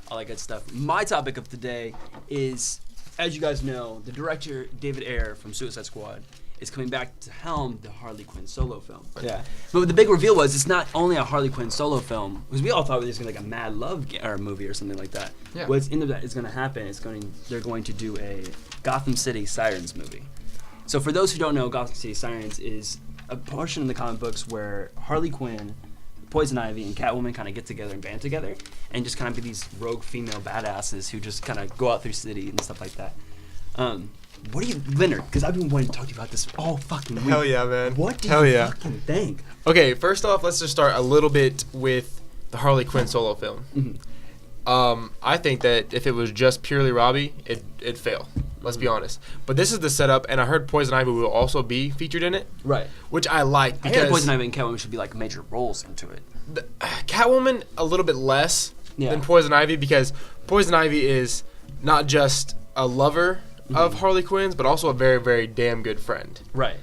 all that good stuff. My topic of today is, as you guys know, the director David Ayer from Suicide Squad is coming back to helm the Harley Quinn solo film. Yeah. But the big reveal was it's not only a Harley Quinn solo film, because we all thought it was going to be like a Mad Love movie or something like that. Yeah. What's in that is going to happen is they're going to do a Gotham City Sirens movie. So for those who don't know, Gotham City Sirens is a portion in the comic books where Harley Quinn, Poison Ivy, and Catwoman kind of get together and band together and just kind of be these rogue female badasses who just kind of go out through the city and stuff like that. What do you, Leonard, because I've been wanting to talk to you about this all fucking week. Hell yeah, man. What do you fucking think? Okay, first off, let's just start a little bit with the Harley Quinn solo film. Mm-hmm. I think that if it was just purely Robbie, it'd fail. Let's be honest. But this is the setup, and I heard Poison Ivy will also be featured in it. Right. Which I like because... I heard Poison Ivy and Catwoman should be like major roles into it. Catwoman, a little bit less than Poison Ivy because Poison Ivy is not just a lover of Harley Quinn's, but also a very, very damn good friend. Right.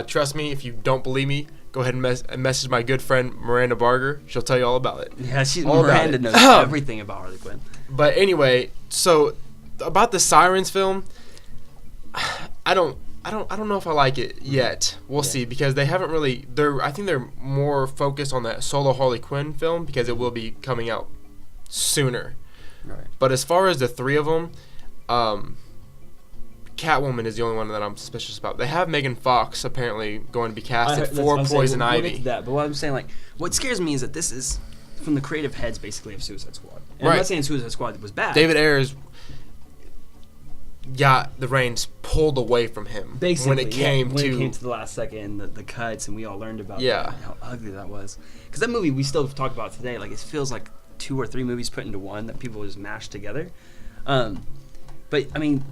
Trust me, if you don't believe me, go ahead and message my good friend Miranda Barger. She'll tell you all about it. Yeah, Miranda knows everything about Harley Quinn. But anyway, so about the Sirens film, I don't know if I like it yet. We'll see because they haven't really. I think they're more focused on that solo Harley Quinn film because it will be coming out sooner. Right. But as far as the three of them. Catwoman is the only one that I'm suspicious about. They have Megan Fox apparently going to be casted for Poison Ivy. We'll get to that, but what I'm saying, like, what scares me is that this is from the creative heads, basically, of Suicide Squad. And I'm not saying Suicide Squad was bad. David Ayers got the reins pulled away from him basically, when it came to the last second, the cuts, and we all learned about that, and how ugly that was. Because that movie we still talk about today. Like, it feels like 2 or 3 movies put into one that people just mashed together. But, I mean,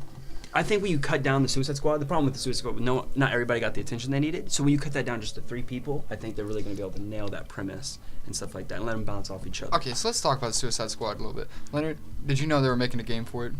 I think when you cut down the Suicide Squad, the problem with the Suicide Squad, not everybody got the attention they needed. So when you cut that down just to 3 people, I think they're really going to be able to nail that premise and stuff like that and let them bounce off each other. Okay, so let's talk about the Suicide Squad a little bit. Leonard, did you know they were making a game for it?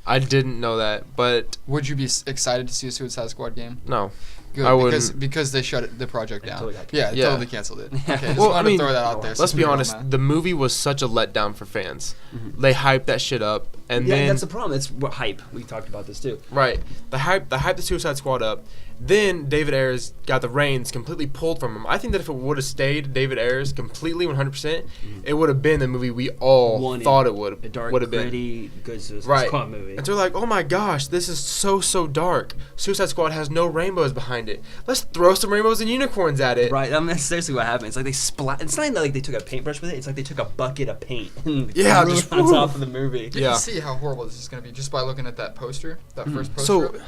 I didn't know that, but... Would you be excited to see a Suicide Squad game? No. Good, I wouldn't. Because they shut the project down. Totally canceled it. Okay, just wanted to throw that out there. Let's be honest, the movie was such a letdown for fans. Mm-hmm. They hyped that shit up, and then that's the problem. It's hype. We talked about this too. Right. The hype the Suicide Squad up. Then David Ayers got the reins completely pulled from him. I think that if it would have stayed David Ayers completely 100%, it would have been the movie we all thought it would have been. A dark, gritty, good Suicide Squad movie. And so they're like, oh my gosh, this is so dark. Suicide Squad has no rainbows behind it. Let's throw some rainbows and unicorns at it. Right. That's seriously what happened. It's like they splat. It's not even like they took a paintbrush with it. It's like they took a bucket of paint. Just on top of the movie. You can see how horrible this is going to be just by looking at that poster, that first poster of it.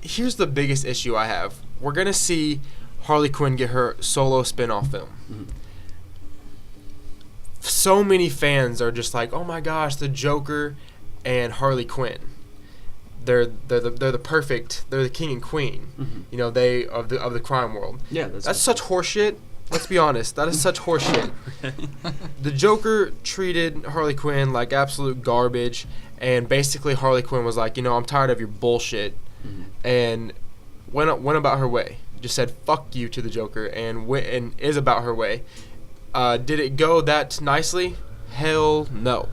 Here's the biggest issue I have. We're gonna see Harley Quinn get her solo spin-off film. Mm-hmm. So many fans are just like, oh my gosh, the Joker and Harley Quinn. They're the perfect. They're the king and queen. Mm-hmm. You know, they of the crime world. Yeah, that's such horseshit. Let's be honest. That is such horseshit. The Joker treated Harley Quinn like absolute garbage, and basically Harley Quinn was like, I'm tired of your bullshit. And went about her way. Just said fuck you to the Joker and is about her way. Did it go that nicely? Hell no.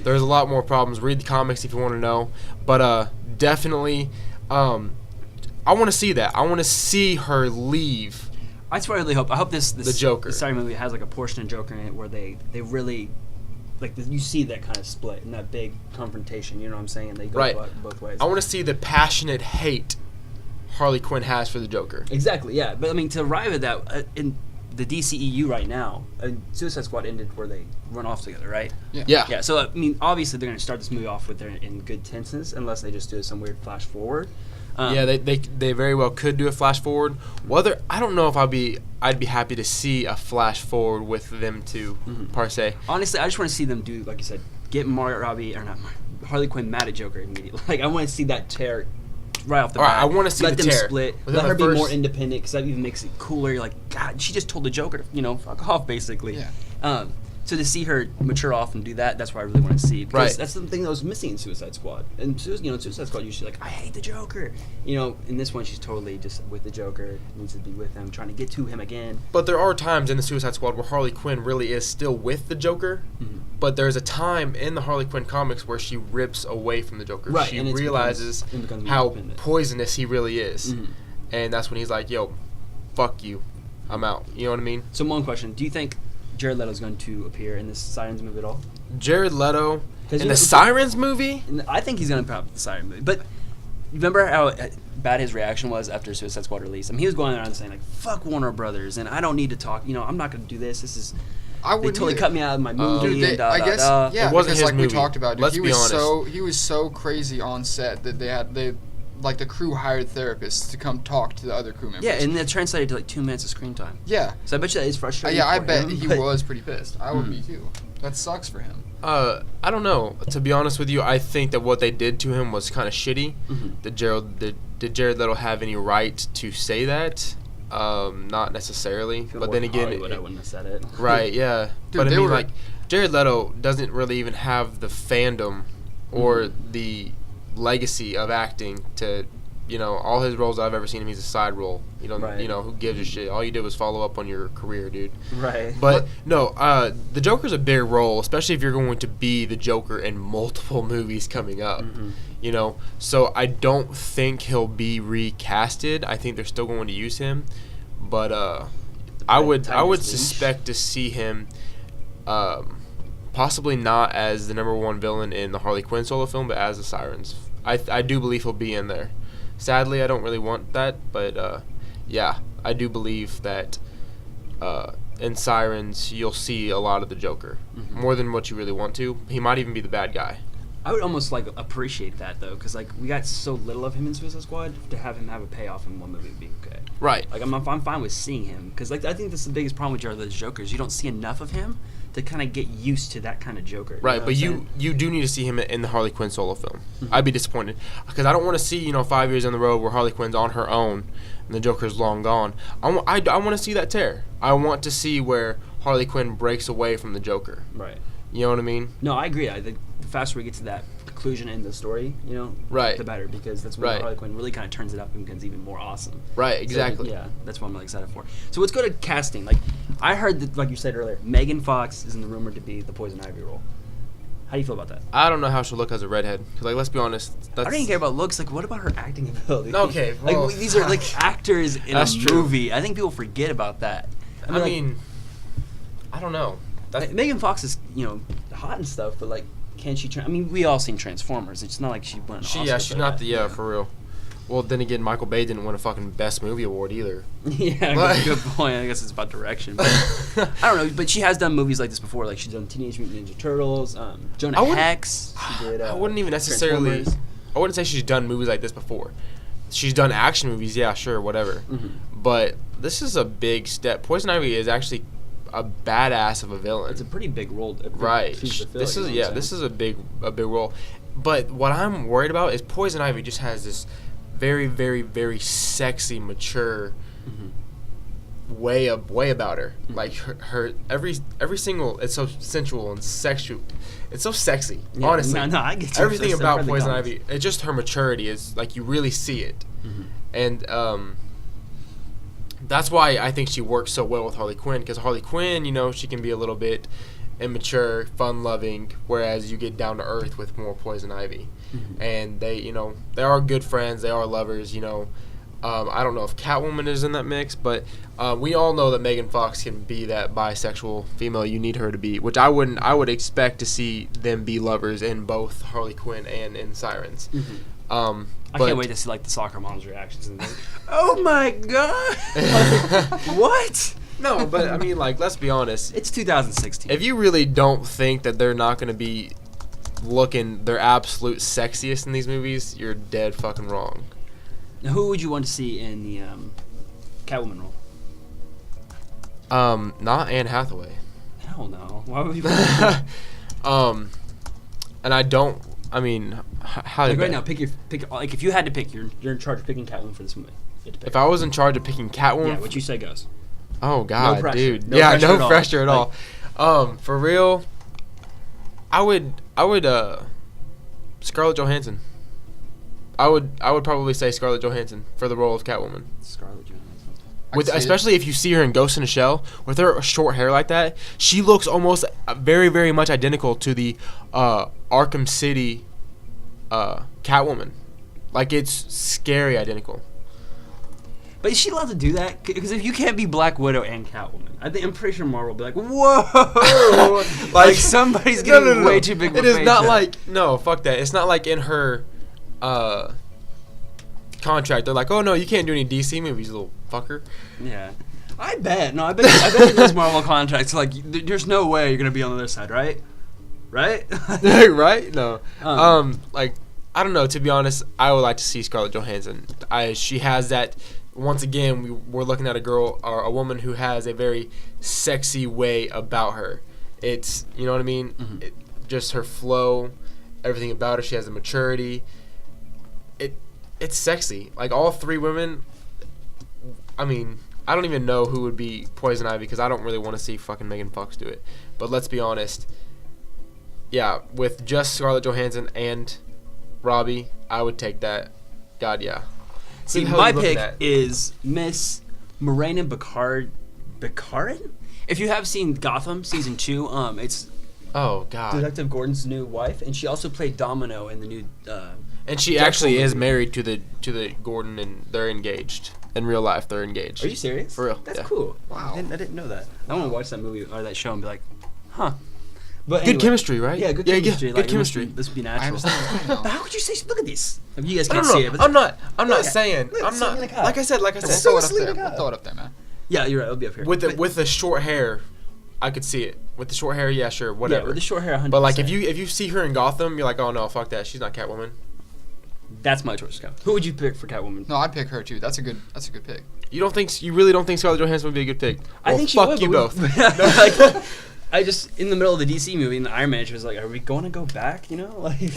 There's a lot more problems. Read the comics if you want to know. But definitely, I want to see that. I want to see her leave. That's what I really hope. I hope the Joker. The Sorry movie has like a portion of Joker in it where they really. Like, you see that kind of split and that big confrontation, you know what I'm saying? They go both ways. I want to see the passionate hate Harley Quinn has for the Joker. Exactly, yeah. But, I mean, to arrive at that, in the DCEU right now, Suicide Squad ended where they run off together, right? Yeah. So, I mean, obviously they're going to start this movie off with their in good tenses unless they just do some weird flash forward. They very well could do a flash forward. I don't know if I'd be happy to see a flash forward with them two per se. Honestly, I just want to see them do, like you said, get Harley Quinn mad at Joker immediately. Like, I want to see that tear right off the bat. I want to see let the them tear. Split. Let her be more independent because that even makes it cooler. You're like, God, she just told the Joker, fuck off, basically. Yeah. So to see her mature off and do that, that's what I really want to see. Because right. that's the thing that was missing in Suicide Squad. And in Suicide Squad, you're like, I hate the Joker. In this one, she's totally just with the Joker, needs to be with him, trying to get to him again. But there are times in the Suicide Squad where Harley Quinn really is still with the Joker. Mm-hmm. But there's a time in the Harley Quinn comics where she rips away from the Joker. Right, she realizes how poisonous he really is. Mm-hmm. And that's when he's like, yo, fuck you. I'm out. You know what I mean? So one question. Do you think Jared Leto's going to appear in this Sirens movie at all? Jared Leto in the Sirens movie? I think he's going to pop the Siren movie. But remember how bad his reaction was after Suicide Squad release? I mean, he was going around saying, like, fuck Warner Brothers, and I don't need to talk. I'm not going to do this. This is... they totally cut me out of my movie. Dude, I guess, yeah, it wasn't because his movie. We talked about, dude, Let's be honest. He was so crazy on set that the crew hired therapists to come talk to the other crew members. Yeah, and that translated to 2 minutes of screen time. Yeah. So I bet you that is frustrating. Yeah, I bet he was pretty pissed. I would be too. That sucks for him. I don't know. To be honest with you, I think that what they did to him was kind of shitty. Mm-hmm. Did Jared Leto have any right to say that? Not necessarily. But then again, I wouldn't have said it. Right? Yeah. Dude, but I mean, Jared Leto doesn't really even have the fandom or the legacy of acting to, all his roles I've ever seen him, he's a side role. Right. Who gives a shit? All you did was follow up on your career, dude. Right. But no, the Joker's a big role, especially if you're going to be the Joker in multiple movies coming up. Mm-hmm. So I don't think he'll be recasted. I think they're still going to use him, but I would suspect to see him. Possibly not as the number one villain in the Harley Quinn solo film, but as the Sirens. I do believe he'll be in there. Sadly, I don't really want that, but yeah, I do believe that in Sirens you'll see a lot of the Joker, more than what you really want to. He might even be the bad guy. I would almost appreciate that though, because we got so little of him in Suicide Squad. To have him have a payoff in one movie would be okay. Right. I'm fine with seeing him, because I think that's the biggest problem with Jared Leto's Joker is you don't see enough of him to kind of get used to that kind of Joker. Right, but you do need to see him in the Harley Quinn solo film. Mm-hmm. I'd be disappointed because I don't want to see 5 years on the road where Harley Quinn's on her own and the Joker's long gone. I want to see that tear. I want to see where Harley Quinn breaks away from the Joker. Right. You know what I mean? No, I agree. I think the faster we get to that conclusion in the story, right, the better, because that's when Harley Quinn really kind of turns it up and becomes even more awesome. Right, exactly. So, yeah, that's what I'm really excited for. So let's go to casting. I heard that, like you said earlier, Megan Fox is in the rumored to be the Poison Ivy role. How do you feel about that? I don't know how she'll look as a redhead. Because, let's be honest. I don't even care about looks. What about her acting ability? Okay. Well, these are actors in a movie. I think people forget about that. I mean, I don't know. Megan Fox is, hot and stuff, but can she? We all seen Transformers. It's not like she won an Oscar. Yeah, she's not for real. Well, then again, Michael Bay didn't win a fucking Best Movie award either. Yeah, good point. I guess it's about direction. But I don't know. But she has done movies like this before. She's done Teenage Mutant Ninja Turtles, Jonah Hex. She did, I wouldn't even necessarily. I wouldn't say she's done movies like this before. She's done action movies, yeah, sure, whatever. Mm-hmm. But this is a big step. Poison Ivy is actually a badass of a villain. It's a pretty big role. Right. This is a big role. But what I'm worried about is Poison Ivy just has this very, very, very sexy, mature way about her. Mm-hmm. Her every single, it's so sensual and sexual. It's so sexy. Yeah, honestly, no, I get you. Everything about Poison Ivy, it's just her maturity is you really see it, and that's why I think she works so well with Harley Quinn, because Harley Quinn, she can be a little bit immature, fun-loving, whereas you get down to earth with more Poison Ivy. Mm-hmm. And they are good friends, they are lovers, I don't know if Catwoman is in that mix, but we all know that Megan Fox can be that bisexual female you need her to be, which I would expect to see them be lovers in both Harley Quinn and in Sirens. Mm-hmm. I can't wait to see the soccer mom's reactions and oh my god, what? No, but let's be honest. It's 2016. If you really don't think that they're not going to be looking their absolute sexiest in these movies, you're dead fucking wrong. Now, who would you want to see in the Catwoman role? Not Anne Hathaway. Hell no. Why would you? And I don't. How? Right now, pick. If you had to pick, you're in charge of picking Catwoman for this movie. If I was in charge of picking Catwoman, what you say goes. Oh God, no pressure. dude. No pressure at all. For real, I would Scarlett Johansson. I would probably say Scarlett Johansson for the role of Catwoman. Scarlett Johansson. Especially if you see her in Ghost in the Shell with her short hair like that, she looks almost very, very much identical to the Arkham City Catwoman. Like, it's scary identical. But is she allowed to do that? Because if you can't be Black Widow and Catwoman, I'm pretty sure Marvel will be like, whoa! like somebody's getting way too big of a It is not paycheck. like, no, fuck that. It's not like in her contract. They're like, oh, no, you can't do any DC movies, little fucker. Yeah. I bet in those Marvel contracts, like, there's no way you're going to be on the other side, right? Right? Right? No. Like, I don't know. To be honest, I would like to see Scarlett Johansson. She has that. Once again, we're looking at a girl or a woman who has a very sexy way about her. It's, you know what I mean? Mm-hmm. Just her flow, everything about her. She has a maturity. It's sexy. Like, all three women, I mean, I don't even know who would be Poison Ivy because I don't really want to see fucking Megan Fox do it. But let's be honest. Yeah, with just Scarlett Johansson and Robbie, I would take that. God, yeah. See, my pick is Miss Morena Baccarin. If you have seen Gotham season 2, it's Detective Gordon's new wife, and she also played Domino in the new. And she actually is married to the Gordon, and they're engaged in real life. They're engaged. Are you serious? For real? That's cool. Wow. I didn't know that. I want to watch that movie or that show and be like, huh. But good chemistry, right? Yeah, good chemistry. Yeah, like, good chemistry. This would be natural. But how could you say? Look at these. You guys can't see it. But I'm not saying. I'm not. Like I said. We'll throw it up there, man. Yeah, you're right. It'll be up here. With the short hair, I could see it. With the short hair, yeah, sure, whatever. Yeah, with the short hair, 100%. But like, if you see her in Gotham, you're like, oh no, fuck that. She's not Catwoman. That's my choice, Scott. Who would you pick for Catwoman? No, I'd pick her too. That's a good pick. You really don't think Scarlett Johansson would be a good pick? I think she fuck would. You both. Like, I just in the middle of the DC movie in the Iron Man, she was like, "Are we going to go back?" You know, like,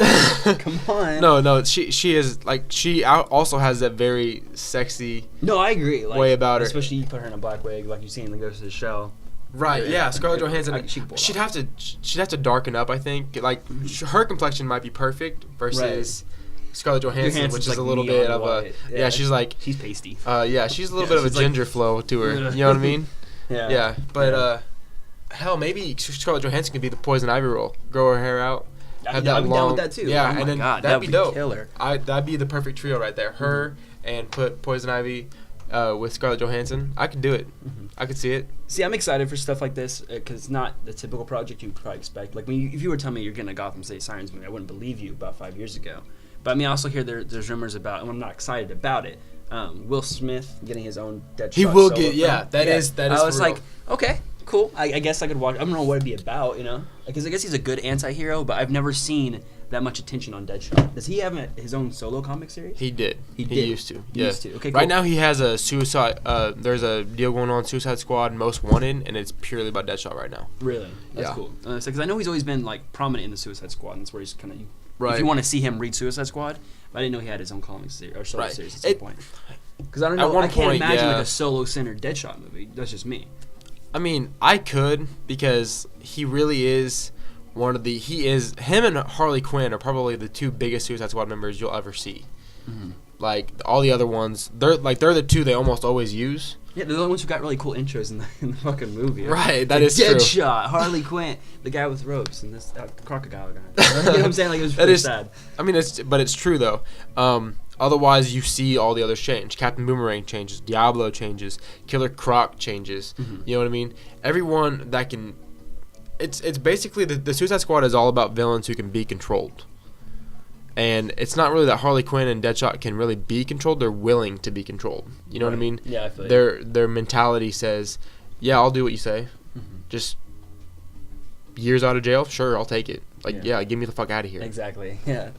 come on. No, she is like she also has that very sexy. No, I agree. Like, way about her, especially you put her in a black wig, like you see in the Ghost of the Shell. Right. Yeah, Scarlett Johansson. She'd have to darken up. I think like her complexion might be perfect versus. Right. Scarlett Johansson, which is like a little bit of a she's pasty. She's a little bit of a ginger flow to her. You know what I mean? Yeah. But hell, maybe Scarlett Johansson could be the Poison Ivy role. Grow her hair out. I'd be down with that too. Yeah, and then that'd be dope. Killer. That'd be the perfect trio right there. Her and put Poison Ivy with Scarlett Johansson. I could do it. I could see it. See, I'm excited for stuff like this because it's not the typical project you would probably expect. Like if you were telling me you're getting a Gotham City Sirens movie, I wouldn't believe you about 5 years ago. But I mean, I also hear there's rumors about, and I'm not excited about it. Will Smith getting his own Deadshot. He will get, that is. I was like, okay, cool. I guess I could watch. I don't know what it'd be about, you know, because I guess he's a good anti-hero, but I've never seen that much attention on Deadshot. Does he have his own solo comic series? He did. He used to. He used to. Okay, cool. Right now he has a Suicide. There's a deal going on, Suicide Squad Most Wanted, and it's purely about Deadshot right now. Really? That's cool. Because I know he's always been like prominent in the Suicide Squad, and that's where he's kind of. Right. If you want to see him read Suicide Squad, but I didn't know he had his own comic series or solo series at some point. Because I don't know. I can't imagine like a solo-centered Deadshot movie. That's just me. I mean, I could because he really is one of the. Him and Harley Quinn are probably the two biggest Suicide Squad members you'll ever see. Mm-hmm. Like all the other ones, they're the two they almost always use. Yeah, they're the ones who got really cool intros in the fucking movie. Right, that is true. Deadshot, Harley Quinn, the guy with ropes, and this crocodile guy. You know what I'm saying? Like, it was pretty sad. I mean, it's true though. Otherwise, you see all the others change. Captain Boomerang changes. Diablo changes. Killer Croc changes. Mm-hmm. You know what I mean? Everyone that can. It's basically the Suicide Squad is all about villains who can be controlled. And it's not really that Harley Quinn and Deadshot can really be controlled. They're willing to be controlled. You know what I mean? Yeah, I feel you. Their mentality says, yeah, I'll do what you say. Mm-hmm. Just years out of jail, sure, I'll take it. Like, yeah, get me the fuck out of here. Exactly, yeah.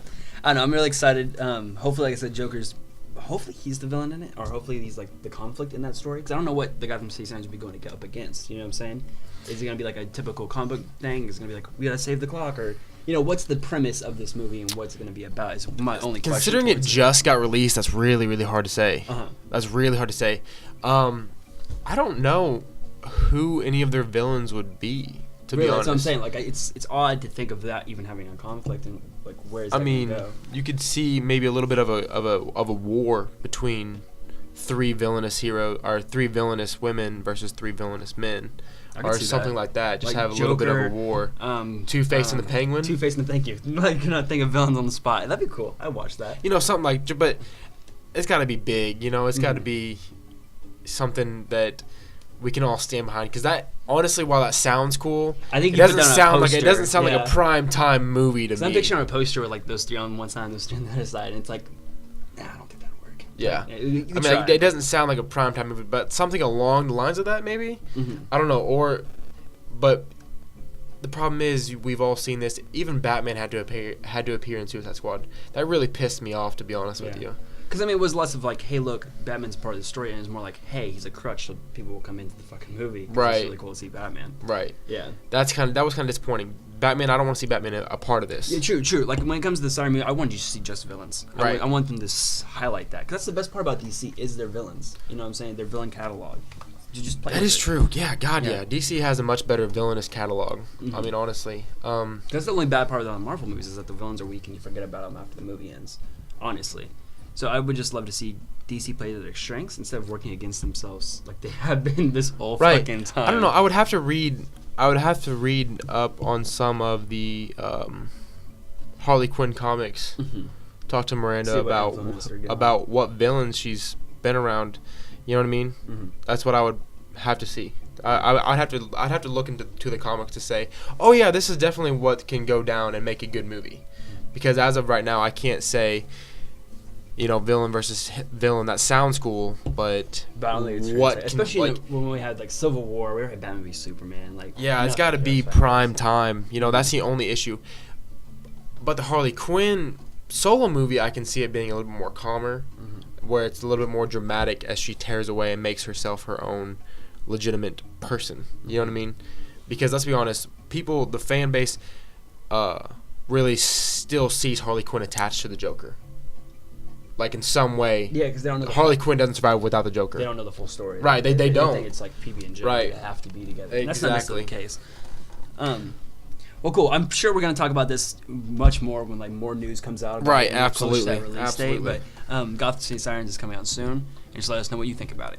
I don't know, I'm really excited. Hopefully, like I said, Joker's, hopefully he's the villain in it, or hopefully he's like the conflict in that story. Because I don't know what the Gotham City Sirens would be going to get up against. You know what I'm saying? Is it going to be like a typical comic book thing? Is it going to be like, we got to save the clock? Or, you know, what's the premise of this movie and what's it going to be about is my only question. Considering it just got released, that's really, really hard to say. Uh-huh. That's really hard to say. I don't know who any of their villains would be. To be honest, that's what I'm saying. Like, it's odd to think of that even having a conflict and like where is that going to go? You could see maybe a little bit of a war between three villainous women versus three villainous men, or something like that. Just like have a little bit of a war. Two-Face and the Penguin. Two-Face and the Thank you. I cannot think of villains on the spot. That'd be cool. I'd watch that. Something like, but it's got to be big. It's got to be something that we can all stand behind. Because that, honestly, while that sounds cool, I think it doesn't sound like a prime time movie to me. I'm picturing a poster with like those three on one side and those three on the other side, and it's like, nah, I don't think that'll work. Yeah, it doesn't sound like a prime time movie, but something along the lines of that, maybe. I don't know, but the problem is we've all seen this. Even Batman had to appear in Suicide Squad. That really pissed me off, to be honest with you. Because it was less of like, hey, look, Batman's part of the story, and it's more like, hey, he's a crutch, so people will come into the fucking movie. Right. It's really cool to see Batman. Right. Yeah. That was kind of disappointing. Batman, I don't want to see Batman a part of this. Yeah, true. Like when it comes to the Siren movie, I want you to see just villains. Right. I want them to highlight that, because that's the best part about DC is their villains. You know what I'm saying? Their villain catalog. You just play. That is true. Yeah. God. Yeah. DC has a much better villainous catalog. I mean, honestly. That's the only bad part of the Marvel movies is that the villains are weak and you forget about them after the movie ends. Honestly. So I would just love to see DC play to their strengths instead of working against themselves like they have been this whole fucking time. I don't know. I would have to read up on some of the Harley Quinn comics. Talk to Miranda about what villains she's been around. You know what I mean? That's what I would have to see. I'd have to look into the comics to say, oh yeah, this is definitely what can go down and make a good movie. Because as of right now, I can't say. Villain versus villain. That sounds cool, but what? Especially when we had like Civil War, we had Batman v Superman. Like, it's got to be prime time. That's the only issue. But the Harley Quinn solo movie, I can see it being a little bit more calmer, where it's a little bit more dramatic as she tears away and makes herself her own legitimate person. You know what I mean? Because let's be honest, the fan base, really still sees Harley Quinn attached to the Joker. Like in some way, because they don't know Harley Quinn doesn't survive without the Joker. They don't know the full story. Right, they don't. They think it's like PB and J. Right, they have to be together. Exactly. That's not necessarily the case. Well, cool. I'm sure we're gonna talk about this much more when like more news comes out. Right, absolutely. Date, but Gotham City Sirens is coming out soon, and just let us know what you think about it.